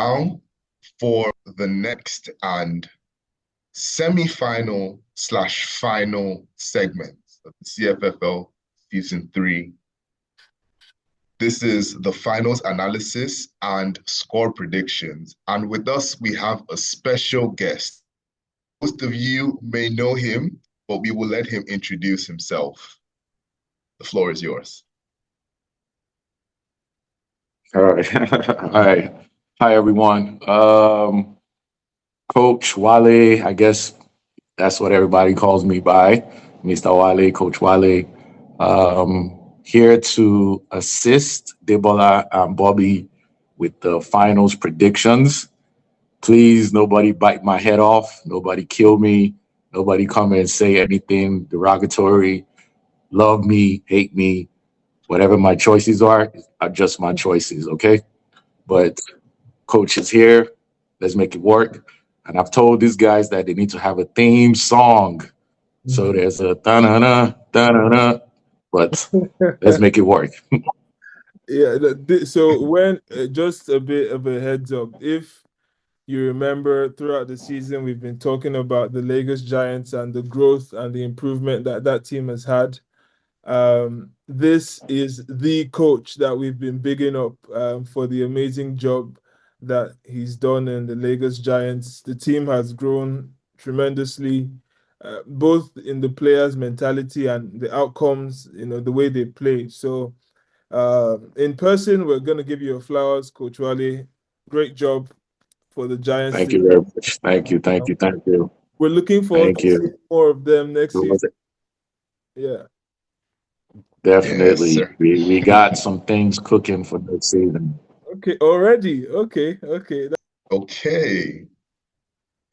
Now for the next and semi-final slash final segment of the CFFL Season 3. This is the finals analysis and score predictions. And with us, we have a special guest. Most of you may know him, but we will let him introduce himself. The floor is yours. All right. All right. Hi, everyone. Coach Wale, I guess that's what everybody calls me by, Mr. Wale, Coach Wale. Here to assist Debola and Bobby with the finals predictions. Please, nobody bite my head off. Nobody kill me. Nobody come and say anything derogatory. Love me, hate me, whatever my choices are just my choices, okay? But coach is here. Let's make it work. And I've told these guys that they need to have a theme song. So there's a da-na-na, da-na-na, but let's make it work. Yeah. So when just a bit of a heads up, if you remember throughout the season, we've been talking about the Lagos Giants and the growth and the improvement that that team has had. This is the coach that we've been bigging up for the amazing job that he's done in the Lagos Giants. The team has grown tremendously, both in the players' mentality and the outcomes, the way they play. So, in person, we're going to give you your flowers, Coach Wale. Great job for the Giants Thank you team. very much. Thank you, thank you, thank you. We're looking forward Thank to seeing you. more of them next season. Yeah. Yes, Definitely. sir. We got some things cooking for next season. Okay. Already. Okay. Okay. Okay.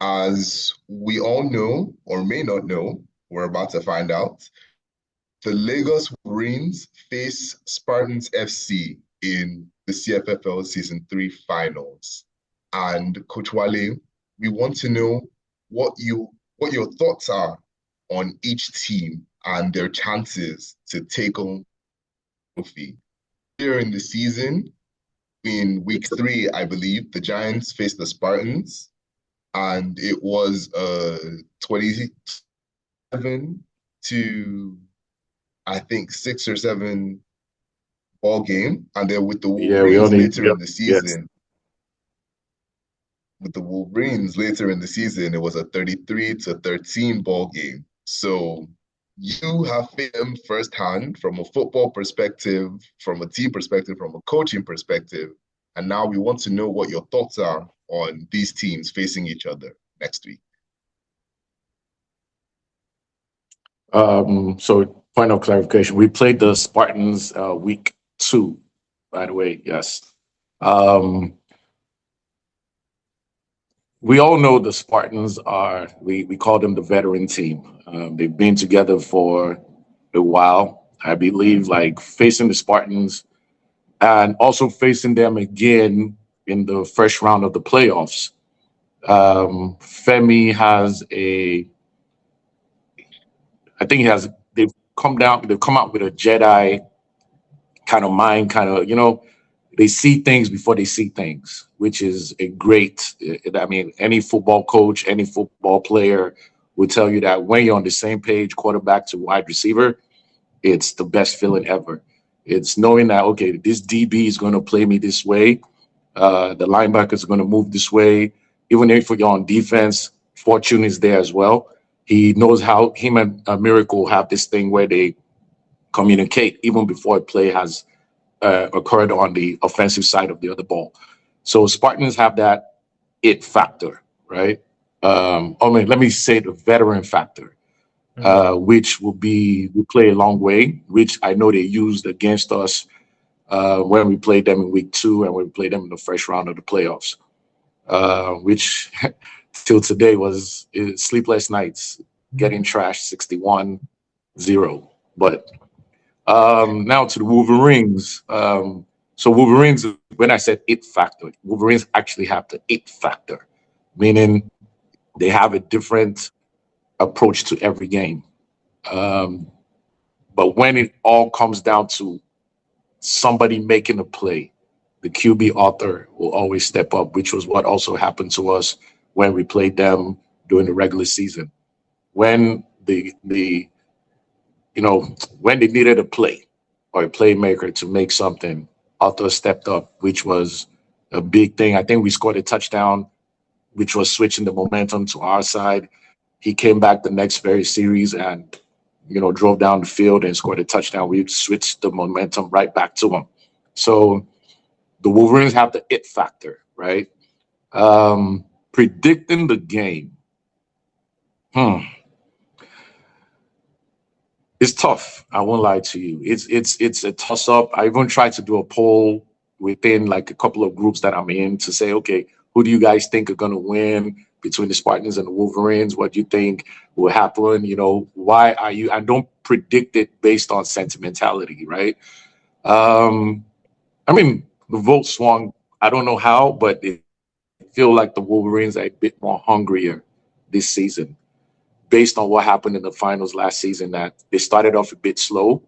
As we all know, or may not know, we're about to find out. The Lagos Wolverines face Spartans FC in the CFFL Season 3 finals. And Coach Wale, we want to know what your thoughts are on each team and their chances to take on the trophy. Here in the season, in week 3, I believe, the Giants faced the Spartans, and it was a 27 to I think 6 or 7 ball game. And then with the Yeah, we Wolverines only, later in the yes. season, it was a 33-13 ball game. So you have faced them firsthand from a football perspective, from a team perspective, from a coaching perspective. And now we want to know what your thoughts are on these teams facing each other next week. So point of clarification, we played the Spartans week 2, by the way, yes. Um, we all know the Spartans are, we call them the veteran team. They've been together for a while. I believe like facing the Spartans and also facing them again in the first round of the playoffs. Femi has I think he has, they've come out with a Jedi kind of mind, kind of, they see things before they see things, which is a great, I mean, any football coach, any football player will tell you that when you're on the same page, quarterback to wide receiver, it's the best feeling ever. It's knowing that, okay, this DB is going to play me this way. The linebacker is going to move this way. Even if you're on defense, Fortune is there as well. He knows how him and Miracle have this thing where they communicate even before a play has occurred on the offensive side of the other ball. So Spartans have that it factor, right? Let me say the veteran factor, which will play a long way, which I know they used against us when we played them in week 2 and when we played them in the first round of the playoffs, which till today was sleepless nights, getting trashed 61-0. But now to the Wolverines. So Wolverines, when I said it factor, Wolverines actually have the it factor, meaning they have a different approach to every game. Um, but when it all comes down to somebody making a play, the QB author will always step up, which was what also happened to us when we played them during the regular season. When the you know, when they needed a play or a playmaker to make something, Arthur stepped up, which was a big thing. I think we scored a touchdown, which was switching the momentum to our side. He came back the next very series and, drove down the field and scored a touchdown. We switched the momentum right back to him. So the Wolverines have the it factor, right? Predicting the game. It's tough. I won't lie to you. It's a toss up. I even tried to do a poll within like a couple of groups that I'm in to say, okay, who do you guys think are going to win between the Spartans and the Wolverines? What do you think will happen? Why are you? I don't predict it based on sentimentality, right? I mean, the vote swung. I don't know how, but it feel like the Wolverines are a bit more hungrier this season, based on what happened in the finals last season, that they started off a bit slow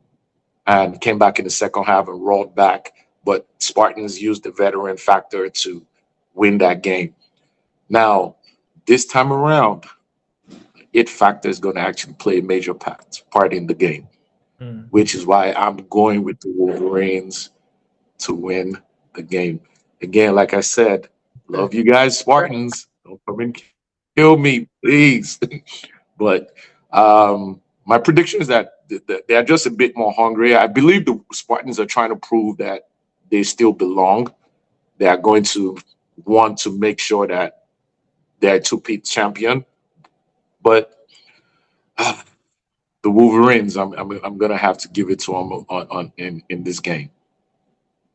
and came back in the second half and rolled back. But Spartans used the veteran factor to win that game. Now, this time around, it factor is going to actually play a major part in the game, which is why I'm going with the Wolverines to win the game. Again, like I said, love you guys, Spartans. Don't come and kill me, please. But my prediction is that they are just a bit more hungry. I believe the Spartans are trying to prove that they still belong. They are going to want to make sure that they're a two-peat champion. But the Wolverines, I'm going to have to give it to them in this game.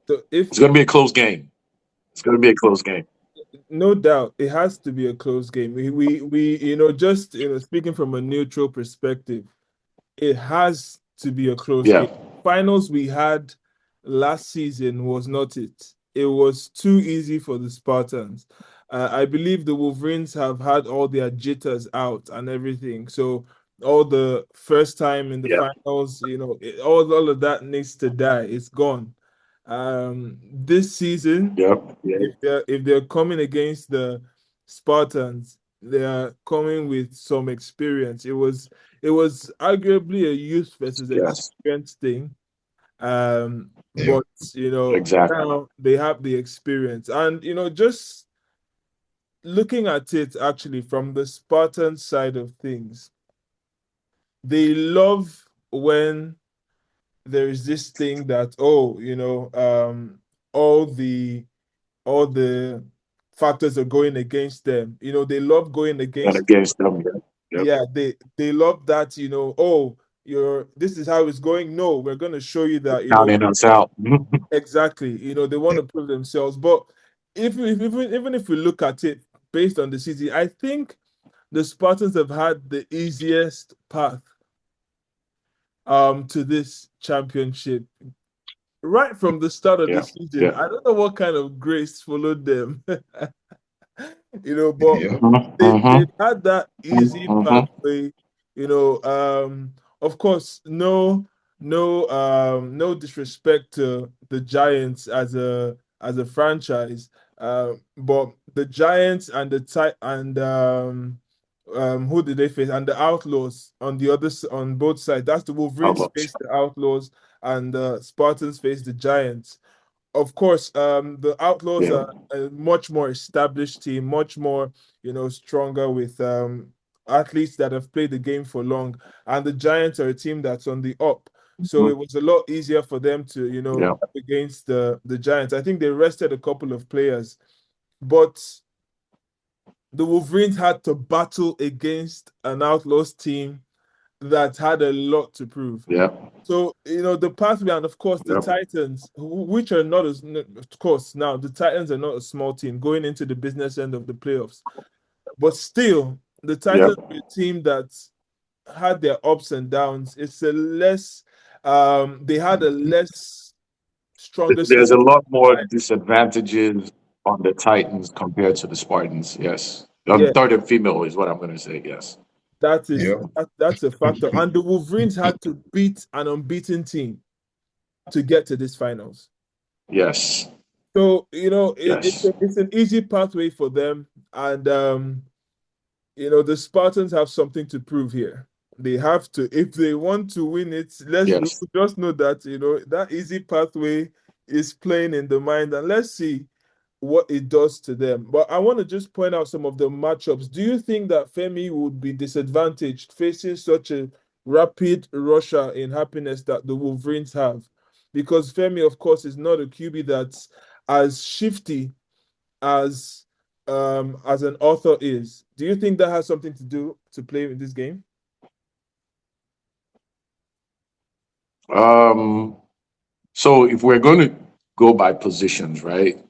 So it's going to be a close game. It's going to be a close game. No doubt, it has to be a close game. We just speaking from a neutral perspective, it has to be a close game. Finals we had last season was not it. It was too easy for the Spartans. I believe the Wolverines have had all their jitters out and everything. So all the first time in the finals, all of that needs to die. It's gone. This season, if they're coming against the Spartans, they are coming with some experience. It was arguably a youth versus experience thing. But exactly. now they have the experience, and just looking at it actually from the Spartan side of things, they love when there is this thing that all the factors are going against them. They love going against them. Yeah, they love that, this is how it's going. No, we're going to show you that, counting us out. Exactly. They want to prove themselves. But even if we look at it based on the season, I think the Spartans have had the easiest path to this championship right from the start of the season. I don't know what kind of grace followed them. But they've had that easy pathway. Of course, no disrespect to the Giants as a franchise, but the Giants and who did they face? And the Outlaws on both sides. That's the Wolverines face the Outlaws, and the Spartans face the Giants. Of course, the Outlaws are a much more established team, much more, stronger with athletes that have played the game for long. And the Giants are a team that's on the up. So it was a lot easier for them to, against the Giants. I think they rested a couple of players, but the Wolverines had to battle against an Outlaws team that had a lot to prove. So, the pathway, and of course, the Titans, which are not as, of course, now the Titans are not a small team going into the business end of the playoffs. But still, the Titans are a team that had their ups and downs. It's a less, they had a less strongest. There's a lot more disadvantages on the Titans compared to the Spartans. Yes. Third and female is what I'm going to say. Yes. That's a factor. And the Wolverines had to beat an unbeaten team to get to this finals. Yes. So, Yes. it's an easy pathway for them. And the Spartans have something to prove here. They have to, if they want to win it, we Yes. just know that, that easy pathway is playing in the mind, and let's see what it does to them. But I want to just point out some of the matchups. Do you think that Femi would be disadvantaged facing such a rapid rusher in Happiness that the Wolverines have? Because Femi, of course, is not a QB that's as shifty as an author is. Do you think that has something to do to play in this game? Um, so if we're going to go by positions, right?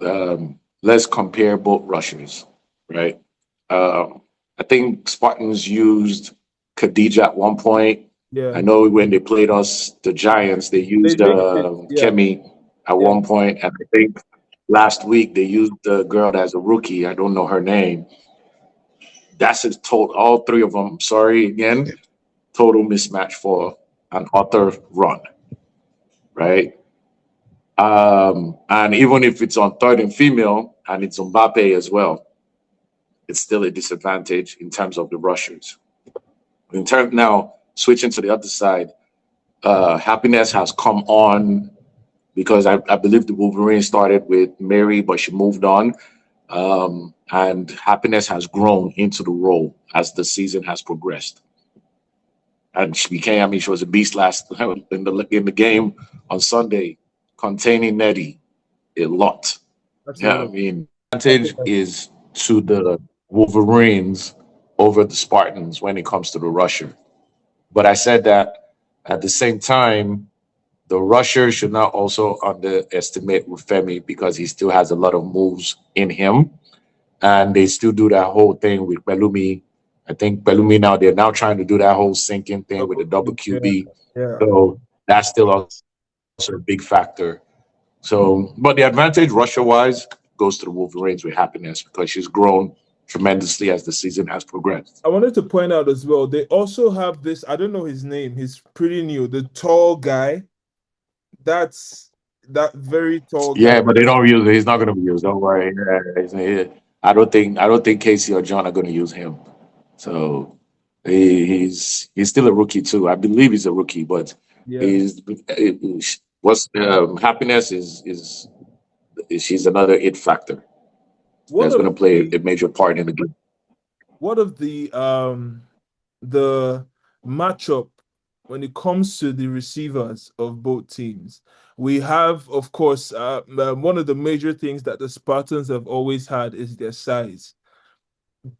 Let's compare both rushers, right? I think Spartans used Khadija at one point. Yeah, I know when they played us, the Giants, they they used mixed it. Yeah, Kemi at yeah, one point, and I think last week they used the girl that's a rookie. I don't know her name. That's a total. All three of them. Sorry again. Total mismatch for an author run, right? And even if it's on third and female and it's Mbappe as well, it's still a disadvantage in terms of the rushers. In terms now, switching to the other side, Happiness has come on because I believe the Wolverine started with Mary, but she moved on. And Happiness has grown into the role as the season has progressed. And she became, I mean, she was a beast last in the game on Sunday, containing Nettie a lot. Yeah, I absolutely. mean, advantage is to the Wolverines over the Spartans when it comes to the rusher. But I said that at the same time, the rusher should not also underestimate Rufemi because he still has a lot of moves in him. And they still do that whole thing with Belumi. I think Belumi now, they're now trying to do that whole sinking thing with the double Yeah, QB. yeah. So that's still also a big factor. So, but the advantage rusher wise goes to the Wolverines with Happiness because she's grown tremendously as the season has progressed. I wanted to point out as well, they also have this, I don't know his name, he's pretty new, the tall guy. That's that very tall guy. Yeah, but they don't use. He's not going to be used. Don't worry. I don't think Casey or John are going to use him. So he's still a rookie too. I believe he's a rookie, but Yeah. he's what's Happiness is she's another it factor What that's of going to play the a major part in the game. what of the matchup when it comes to the receivers of both teams? We have, of course, one of the major things that the Spartans have always had is their size.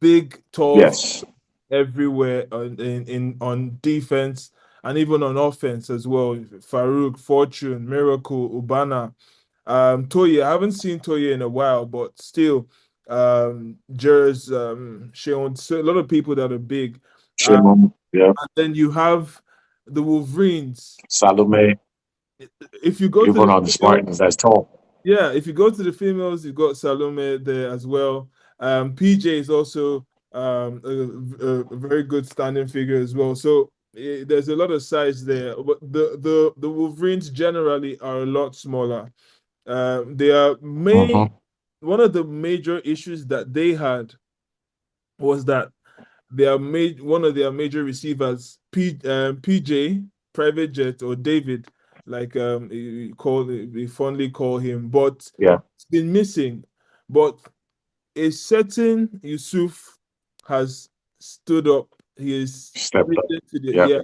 Big, tall Yes. everywhere on defense and even on offense as well. Farouk, Fortune, Miracle, Ubana, Toye. I haven't seen Toye in a while, but still, Jers, Sheon, so a lot of people that are big. Yeah. And then you have the Wolverines. Salome, If you go to even the on the female, Spartans, that's tall. yeah, if you go to the females, you've got Salome there as well. PJ is also a very good standing figure as well. So there's a lot of size there, but the Wolverines generally are a lot smaller. They are Hmm. one of the major issues that they had was that one of their major receivers, PJ Private Jet or David, like we fondly call him, but Yeah. it's been missing. But a certain Yusuf has stood up. He is Stepped up. risen to the Yeah. yeah.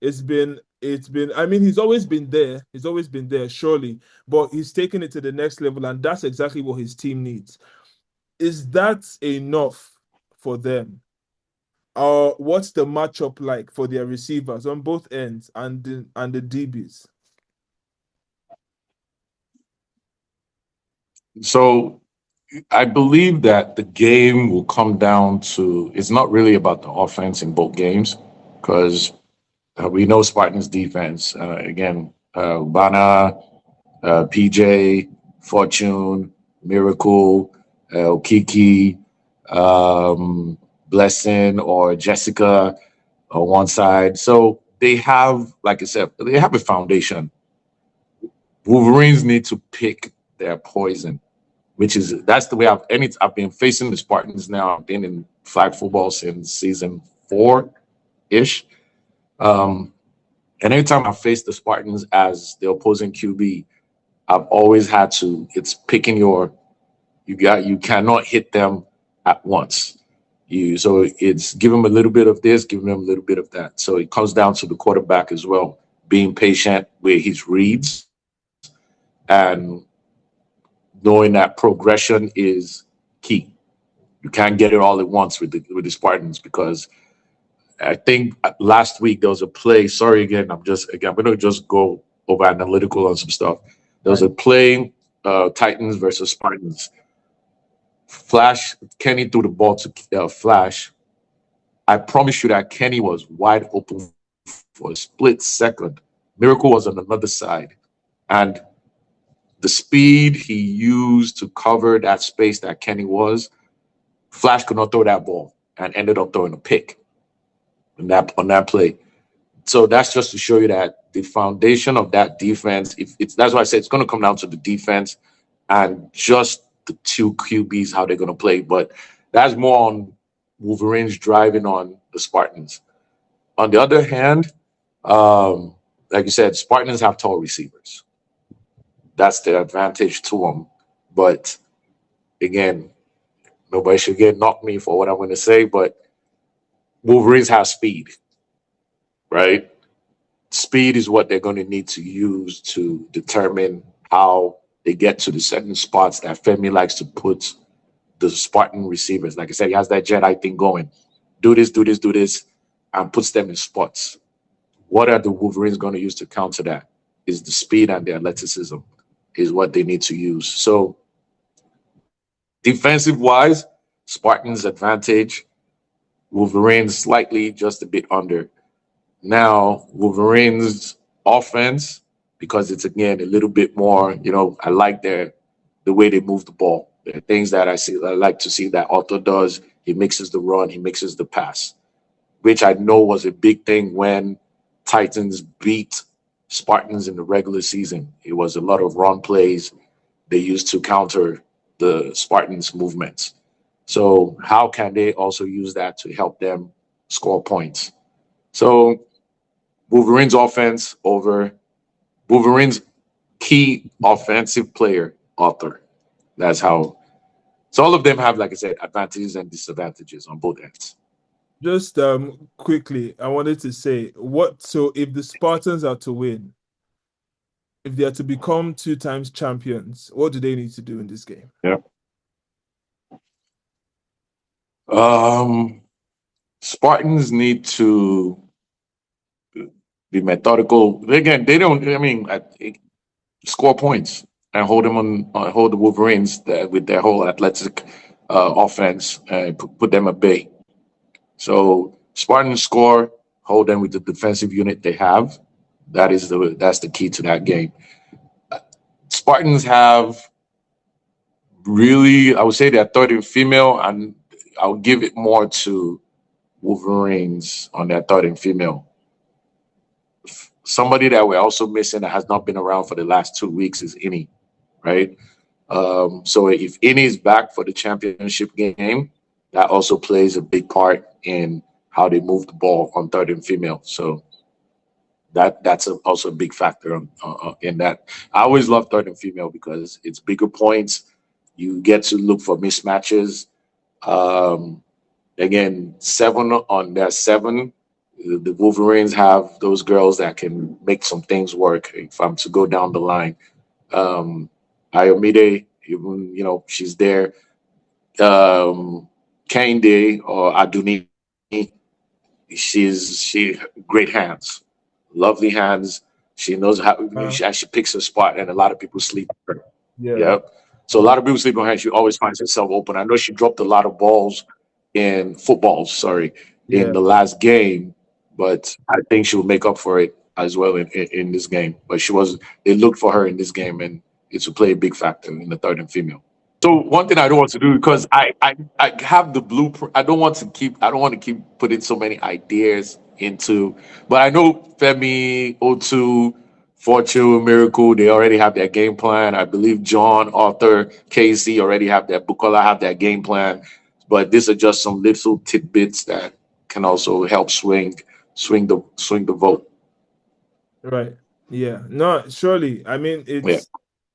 It's been. I mean, he's always been there. He's always been there, surely. But he's taken it to the next level, and that's exactly what his team needs. Is that enough for them? Or what's the matchup like for their receivers on both ends and the DBs? So I believe that the game will come down to it's not really about the offense in both games because we know Spartans defense. Again, Bana, PJ, Fortune, Miracle, Kiki, Blessing, or Jessica on one side. So they have, like I said, they have a foundation. Wolverines need to pick they're poison, that's the way I've been facing the Spartans now. I've been in flag football since season 4-ish. And anytime I face the Spartans as the opposing QB, I've always had to, it's picking you cannot hit them at once. So it's give them a little bit of this, giving them a little bit of that. So it comes down to the quarterback as well, being patient with his reads and knowing that progression is key. You can't get it all at once with the Spartans, because I think last week there was a play. Sorry again, I'm going to just go over analytical on some stuff. There was a play, Titans versus Spartans. Kenny threw the ball to Flash. I promise you that Kenny was wide open for a split second. Miracle was on another side. And the speed he used to cover that space that Kenny was, Flash could not throw that ball and ended up throwing a pick on that play. So that's just to show you that the foundation of that defense, that's why I said it's going to come down to the defense and just the two QBs, how they're going to play. But that's more on Wolverines driving on the Spartans. On the other hand, like you said, Spartans have tall receivers. That's the advantage to them. But again, nobody should knock me for what I'm going to say, but Wolverines have speed, right? Speed is what they're going to need to use to determine how they get to the certain spots that Femi likes to put the Spartan receivers. Like I said, he has that Jedi thing going. Do this, do this, do this, and puts them in spots. What are the Wolverines going to use to counter that? Is the speed and the athleticism is what they need to use. So defensive-wise, Spartans advantage, Wolverines slightly just a bit under. Now, Wolverines offense, because it's again a little bit more, I like the way they move the ball. There are things that I like to see that Otto does. He mixes the run, he mixes the pass, which I know was a big thing when Titans beat Spartans in the regular season. It was a lot of run plays they used to counter the Spartans' movements. So how can they also use that to help them score points? So Wolverines offense over Wolverines key offensive player, Arthur. That's how. So all of them have, like I said, advantages and disadvantages on both ends. Just quickly, I wanted to say, so if the Spartans are to win, if they are to become 2 times champions, what do they need to do in this game? Yeah. Spartans need to be methodical. Again, they don't. Score points and hold the Wolverines with their whole athletic offense and put them at bay. So Spartans score, hold them with the defensive unit they have. That's the key to that game. Spartans have really, I would say they're third in female, and I'll give it more to Wolverines on their third in female. Somebody that we're also missing that has not been around for the last 2 weeks is Ini, right? So if Ini is back for the championship game, that also plays a big part in how they move the ball on third and female. So that's also a big factor in that. I always love third and female because it's bigger points. You get to look for mismatches. Again, 7 on their 7. The Wolverines have those girls that can make some things work. If I'm to go down the line, Ayomide, even she's there. Kende or Aduni, she great hands, lovely hands. She knows how she picks a spot, and a lot of people sleep on her. Yeah. So a lot of people sleep on her. She always finds herself open. I know she dropped a lot of balls in the last game, but I think she will make up for it as well in this game. But they looked for her in this game, and it will play a big factor in the third and female. So one thing I don't want to do, because I have the blueprint. I don't want to keep putting so many ideas into. But I know Femi, O2, Fortune, Miracle, they already have their game plan. I believe John, Arthur, Casey already have that. Bukola have that game plan. But these are just some little tidbits that can also help swing the vote. Right. Yeah. No, surely. I mean, Yeah.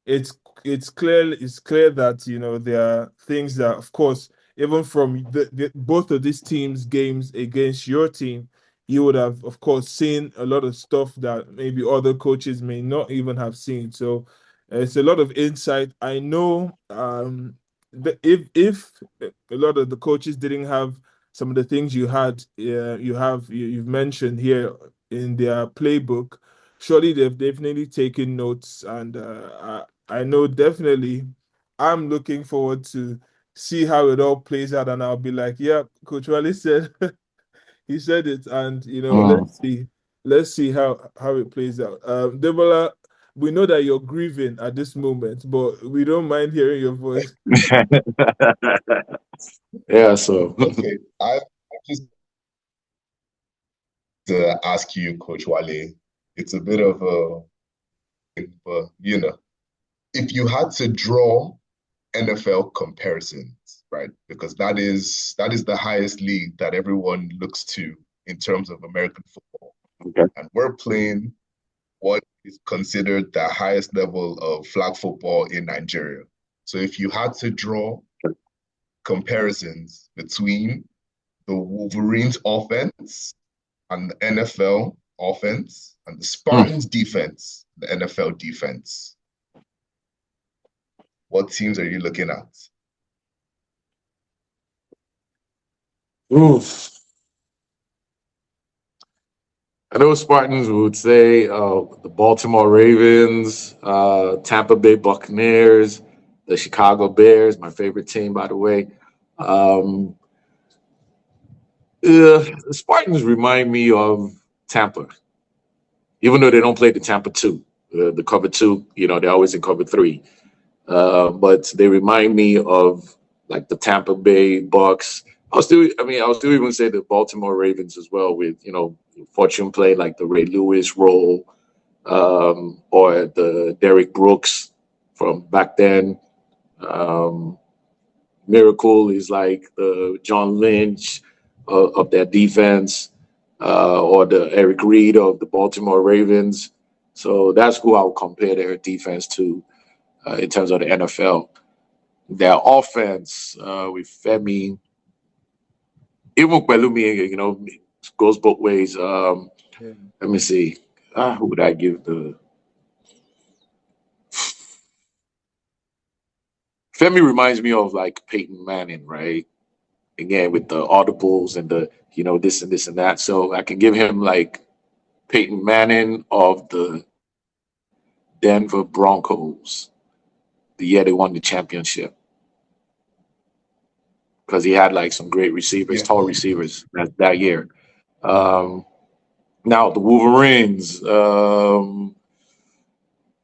it's it's clear that there are things that, of course, even from both of these teams' games against your team, you would have, of course, seen a lot of stuff that maybe other coaches may not even have seen. So it's a lot of insight. I know if a lot of the coaches didn't have some of the things you've mentioned here in their playbook, surely they've definitely taken notes, and I know definitely I'm looking forward to see how it all plays out, and I'll be like, yeah, Coach Wale said he said it, and Mm. let's see how it plays out. Debola, we know that you're grieving at this moment, but we don't mind hearing your voice. Yeah. So Okay, I just to ask you, Coach Wale. It's a bit of a, but if you had to draw NFL comparisons, right? Because that is the highest league that everyone looks to in terms of American football. okay. And we're playing what is considered the highest level of flag football in Nigeria. So if you had to draw comparisons between the Wolverines offense and the NFL offense and the Mm. Spartans defense, the NFL defense, what teams are you looking at? Oof. I know Spartans would say the Baltimore Ravens, Tampa Bay Buccaneers, the Chicago Bears, my favorite team, by the way. Um, the Spartans remind me of Tampa, even though they don't play the Tampa 2, the cover 2, they're always in cover 3. But they remind me of like the Tampa Bay Bucks. I'll still even say the Baltimore Ravens as well, with Fortune play like the Ray Lewis role, or the Derrick Brooks from back then. Um, Miracle is like the John Lynch of their defense, or the Eric Reed of the Baltimore Ravens. So that's who I'll compare their defense to in terms of the NFL. Their offense with Femi, even Pelumi, goes both ways. Yeah. Let me see. Who would I give the Femi reminds me of like Peyton Manning, right? Again, with the audibles and the this and this and that. So I can give him like Peyton Manning of the Denver Broncos, the year they won the championship, because he had like some great receivers, Yeah. tall receivers that year. Um, Now the Wolverines,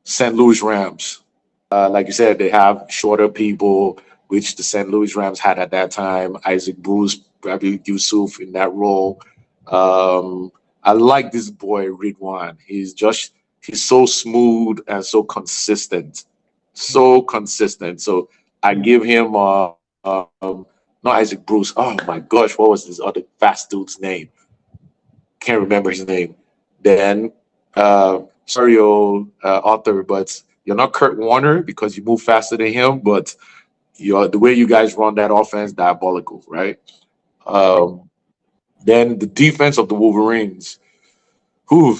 St. Louis Rams. Like you said, they have shorter people, which the St. Louis Rams had at that time. Isaac Bruce, Rabbi Yusuf in that role. Um, I like this boy Ridwan. He's so smooth and so consistent, so consistent. So I give him not Isaac Bruce. Oh my gosh, what was this other fast dude's name? Can't remember his name. Then, sorry, Arthur, but you're not Kurt Warner because you move faster than him. But the way you guys run that offense, diabolical, right? Um, then the defense of the Wolverines. Whew,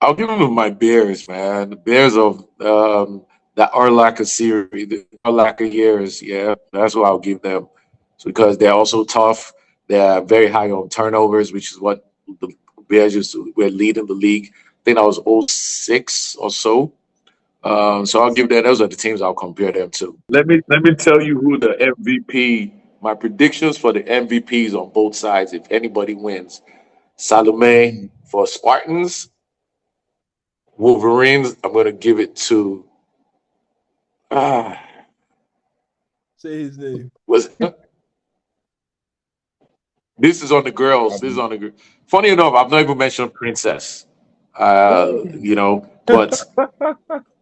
I'll give them to my Bears, man. The Bears of that Urlacher series, the Urlacher years. Yeah, that's what I'll give them. So because they're also tough. They're very high on turnovers, which is what the Bears were leading the league. I think that was '06 or so. So I'll give them. Those are the teams I'll compare them to. Let me tell you who the MVP. My predictions for the MVPs on both sides. If anybody wins, Salome Mhm. for Spartans. Wolverines, I'm gonna give it to ah Say his name. was This is on the girls. This is Um, on the girl. Funny enough, I've not even mentioned Princess. Oh. But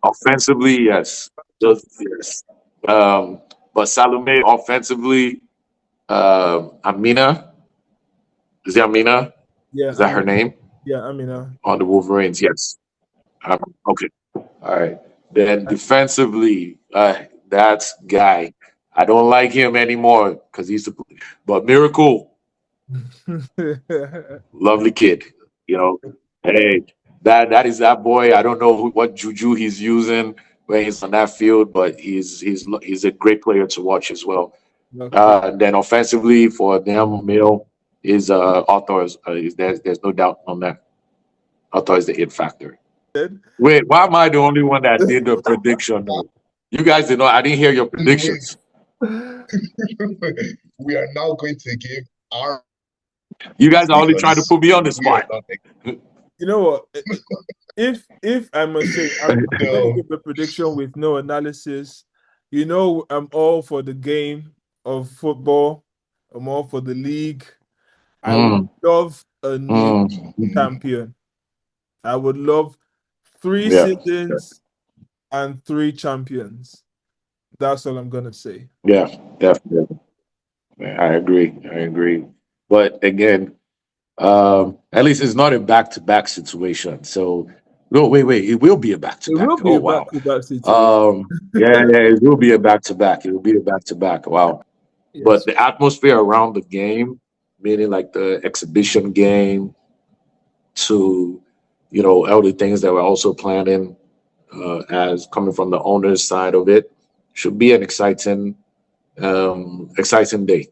offensively, yes. Yes. But Salome offensively, Amina, is it Amina? Yeah, Is that her name I mean, on the Wolverines? Yes. Okay. All right. Then defensively, that guy, I don't like him anymore because he's. But Miracle, lovely kid. You know, hey, that is that boy. I don't know what juju he's using when he's on that field, but he's a great player to watch as well. okay. Then offensively for them, Mill is Arthur. There's no doubt on that. Arthur is the it factor. Wait, why am I the only one that did the prediction? You guys did not. I didn't hear your wait, predictions. we are now going to give our You guys are only trying to because put me on the we are spot. not. You know what? If I must say, I'm going to No, give a prediction with no analysis. You know, I'm all for the game of football. I'm all for the league. I would Mm, love a new mm, champion. I would love three yeah, seasons and three champions. That's all I'm gonna say. yeah, definitely. I agree. I agree. But again, at least it's not a back-to-back situation. So, no, wait. It will be a It will back-to-back. be Oh, a wow. back-to-back situation. Yeah, it will be a back-to-back. It will be a back-to-back. Wow. But Yes. the atmosphere around the game, meaning like the exhibition game, to all the things that we're also planning as coming from the owner's side of it, should be an exciting day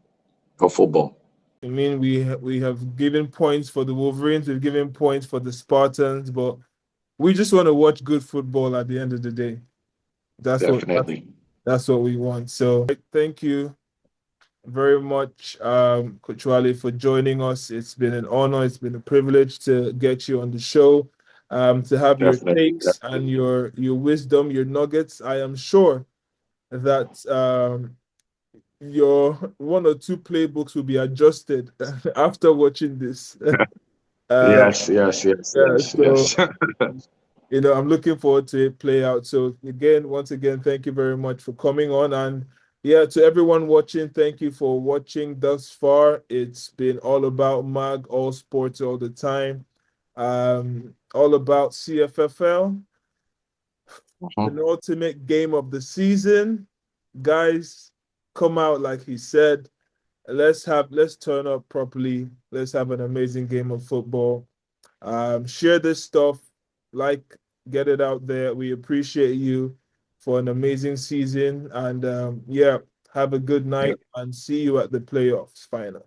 of football. I mean, we have given points for the Wolverines, we've given points for the Spartans, but we just want to watch good football at the end of the day. That's what that's, Definitely. that's what we want. So thank you very much, Coach Wale, for joining us. It's been an honor. It's been a privilege to get you on the show, to have your Definitely. takes and your wisdom, your nuggets. I am sure that your one or two playbooks will be adjusted after watching this. um, yeah, so Yes. I'm looking forward to it play out. So again, once again, thank you very much for coming on. And yeah, to everyone watching, thank you for watching thus far. It's been all about MAG, all sports, all the time. All about CFFL, Mhm. penultimate game of the season. Guys, come out like he said. Let's turn up properly. Let's have an amazing game of football. Share this stuff, like, get it out there. We appreciate you for an amazing season. And yeah, have a good Yeah. night and see you at the playoffs final.